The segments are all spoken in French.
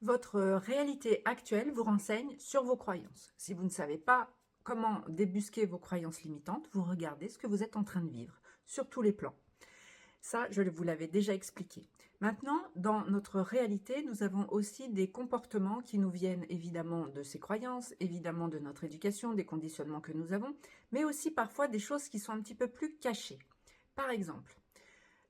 Votre réalité actuelle vous renseigne sur vos croyances. Si vous ne savez pas comment débusquer vos croyances limitantes, vous regardez ce que vous êtes en train de vivre, sur tous les plans. Ça, je vous l'avais déjà expliqué. Maintenant, dans notre réalité, nous avons aussi des comportements qui nous viennent évidemment de ces croyances, évidemment de notre éducation, des conditionnements que nous avons, mais aussi parfois des choses qui sont un petit peu plus cachées. Par exemple,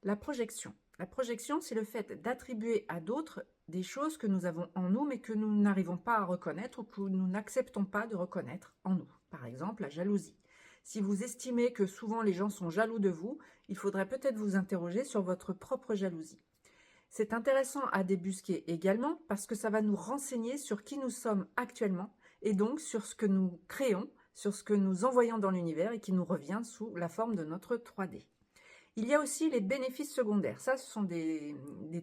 la projection. La projection, c'est le fait d'attribuer à d'autres des choses que nous avons en nous, mais que nous n'arrivons pas à reconnaître ou que nous n'acceptons pas de reconnaître en nous. Par exemple, la jalousie. Si vous estimez que souvent les gens sont jaloux de vous, il faudrait peut-être vous interroger sur votre propre jalousie. C'est intéressant à débusquer également parce que ça va nous renseigner sur qui nous sommes actuellement et donc sur ce que nous créons, sur ce que nous envoyons dans l'univers et qui nous revient sous la forme de notre 3D. Il y a aussi les bénéfices secondaires. Ça, ce sont des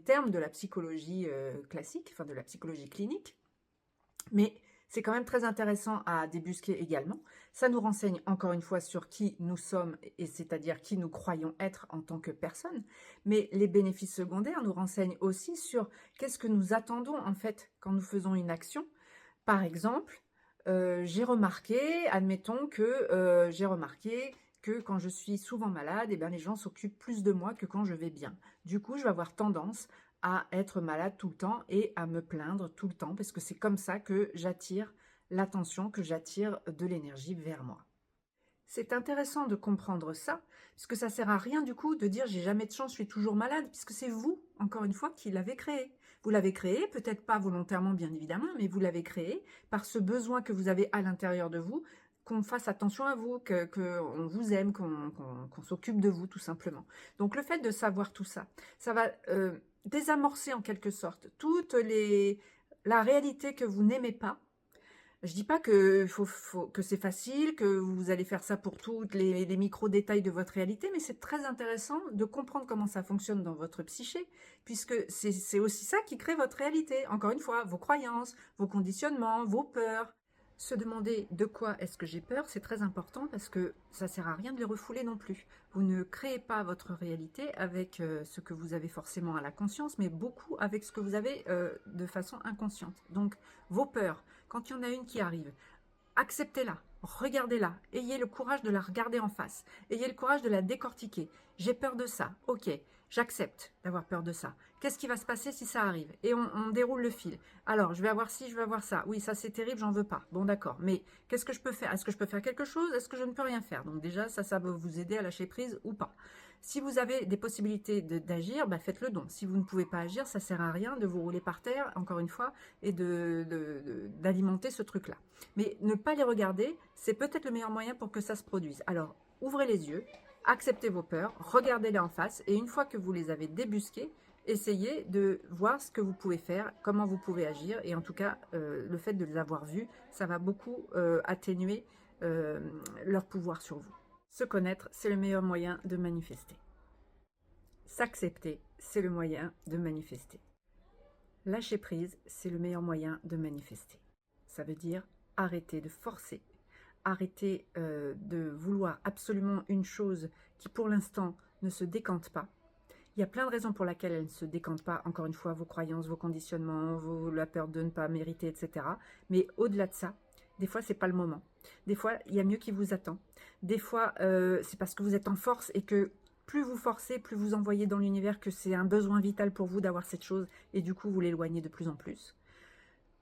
termes de la psychologie classique, enfin de la psychologie clinique. Mais c'est quand même très intéressant à débusquer également. Ça nous renseigne encore une fois sur qui nous sommes, et c'est-à-dire qui nous croyons être en tant que personne. Mais les bénéfices secondaires nous renseignent aussi sur qu'est-ce que nous attendons en fait quand nous faisons une action. Par exemple, j'ai remarqué, admettons que j'ai remarqué que quand je suis souvent malade, eh bien, les gens s'occupent plus de moi que quand je vais bien. Du coup, je vais avoir tendance à être malade tout le temps et à me plaindre tout le temps, parce que c'est comme ça que j'attire l'attention, que j'attire de l'énergie vers moi. C'est intéressant de comprendre ça, puisque ça sert à rien du coup de dire j'ai jamais de chance, je suis toujours malade, puisque c'est vous, encore une fois, qui l'avez créé. Vous l'avez créé, peut-être pas volontairement bien évidemment, mais vous l'avez créé par ce besoin que vous avez à l'intérieur de vous, qu'on fasse attention à vous, qu'on vous aime, qu'on s'occupe de vous tout simplement. Donc le fait de savoir tout ça, ça va désamorcer en quelque sorte la réalité que vous n'aimez pas. Je dis pas que c'est facile, que vous allez faire ça pour tous les micro-détails de votre réalité, mais c'est très intéressant de comprendre comment ça fonctionne dans votre psyché, puisque c'est aussi ça qui crée votre réalité. Encore une fois, vos croyances, vos conditionnements, vos peurs. Se demander de quoi est-ce que j'ai peur, c'est très important parce que ça sert à rien de les refouler non plus. Vous ne créez pas votre réalité avec ce que vous avez forcément à la conscience, mais beaucoup avec ce que vous avez de façon inconsciente. Donc, vos peurs, quand il y en a une qui arrive, acceptez-la, regardez-la, ayez le courage de la regarder en face, ayez le courage de la décortiquer. J'ai peur de ça, ok, j'accepte d'avoir peur de ça. Qu'est-ce qui va se passer si ça arrive? Et on déroule le fil. Alors, je vais avoir ci, je vais avoir ça. Oui, ça c'est terrible, j'en veux pas. Bon, d'accord, mais qu'est-ce que je peux faire? Est-ce que je peux faire quelque chose? Est-ce que je ne peux rien faire? Donc déjà, ça va vous aider à lâcher prise ou pas. Si vous avez des possibilités d'agir, bah faites-le donc. Si vous ne pouvez pas agir, ça sert à rien de vous rouler par terre, encore une fois, et d'alimenter ce truc-là. Mais ne pas les regarder, c'est peut-être le meilleur moyen pour que ça se produise. Alors, ouvrez les yeux, acceptez vos peurs, regardez-les en face, et une fois que vous les avez débusquées, essayez de voir ce que vous pouvez faire, comment vous pouvez agir, et en tout cas, le fait de les avoir vus, ça va beaucoup atténuer leur pouvoir sur vous. Se connaître, c'est le meilleur moyen de manifester. S'accepter, c'est le moyen de manifester. Lâcher prise, c'est le meilleur moyen de manifester. Ça veut dire arrêter de forcer, arrêter de vouloir absolument une chose qui pour l'instant ne se décante pas. Il y a plein de raisons pour lesquelles elle ne se décante pas, encore une fois, vos croyances, vos conditionnements, la peur de ne pas mériter, etc. Mais au-delà de ça, des fois, c'est pas le moment. Des fois, il y a mieux qui vous attend. Des fois, c'est parce que vous êtes en force et que plus vous forcez, plus vous envoyez dans l'univers que c'est un besoin vital pour vous d'avoir cette chose et du coup, vous l'éloignez de plus en plus.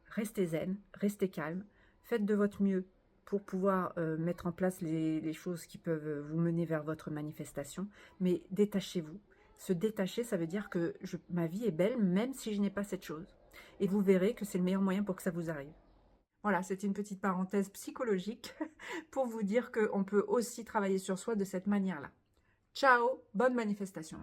Restez zen, restez calme, faites de votre mieux pour pouvoir mettre en place les choses qui peuvent vous mener vers votre manifestation, mais détachez-vous. Se détacher, ça veut dire que ma vie est belle même si je n'ai pas cette chose. Et vous verrez que c'est le meilleur moyen pour que ça vous arrive. Voilà, c'est une petite parenthèse psychologique pour vous dire qu'on peut aussi travailler sur soi de cette manière-là. Ciao, bonne manifestation.